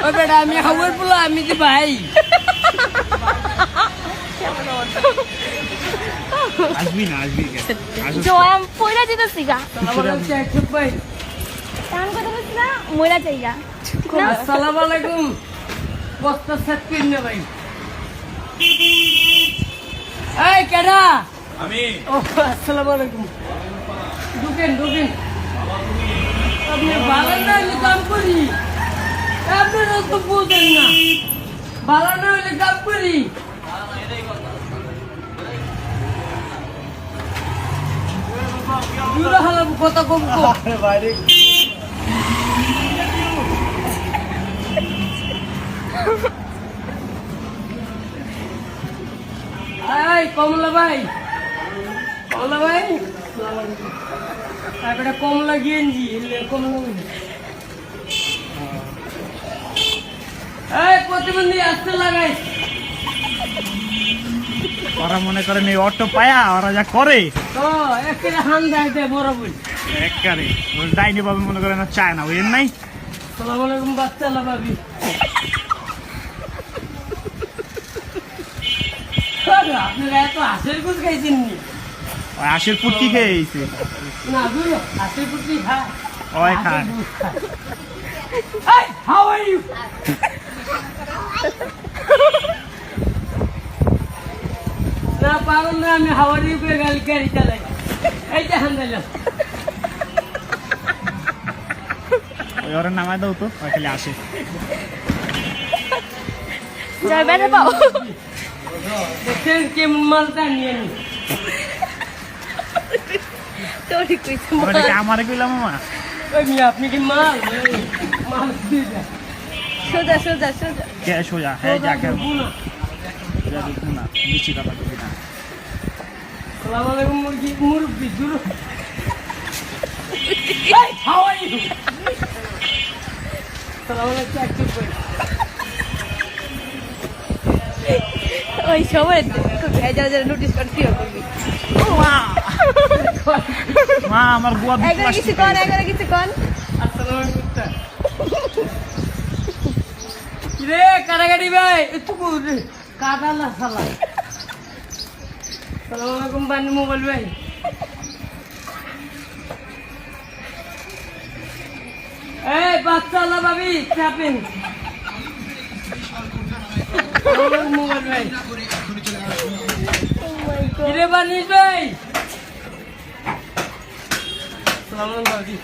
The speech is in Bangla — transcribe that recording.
ও বেটা আমি হাওয়ার পোলা আমি কি ভাই আসবি না জয়াম পয়লা যেতেছি গা ভাই টান কথা বলছি না ময়লা চাইগা আসসালামু আলাইকুম বস্তা সেট কিনে ভাই এই কেডা আমি ও আসসালামু আলাইকুম ঢুকেন আপনি ভালো না হলে কাম করি আপনারা তো বুঝেন না ভালো না হলে কাম করি কথা কম বাইরে কমলা ভাই তারপরে কমলা গেঞ্জি প্রতিবন্ধী আসতে লাগাই ওরা মনে করেন এই অটো পায়া ওরা যা করে তো একটা হান দেয় বড় বই একবারে ডাইনি বাবু মনে করেন চায় না বুঝেন নাই সালাম আলাইকুম বাচ্চা লাভাবি আপনারা এত হাঁসের কুচ খাইছেন নি ওই আশের পুটকি খেয়েছে না বুঝলো হাঁসের কুচি খায় ওই খায় Hey, how are you? না পাগল না আমি হাওয়ার উপরে গাড়ি চালাই এই যে হান্দাইলাম ওই ওরা নামায় দাও তো ওই খালি আসে যাই বেড়ে পাও দেখছেন কেমন মালটা নিয়ে নি তোরই কইছে ওটা কি আমারে কইলাম মামা ওই মিয়া আপনি কি মাল দিয়ে দেন সোজা কে সোজা হ্যাঁ যাকে দেখুন না বেশি কথা কবি না সালাম আলাইকুম মুরব্বি দূর Hey, how are you? সালাম আলাইকুম একটু করে ওই সময় যারা নোটিস করতে হবে মা আমার বুয়া একবার কিছু কন আসসালামু আলাইকুম রে কারাগাড়ি ভাই একটু রে কাদালা সালা সালাম আলাইকুম বানি মোবাইল ভাই এই বাচ্চা আলা ভাবি চাপেন মোবাইল ভাই কিরে বানিস ভাই সালাম আলাইকুম ভাবি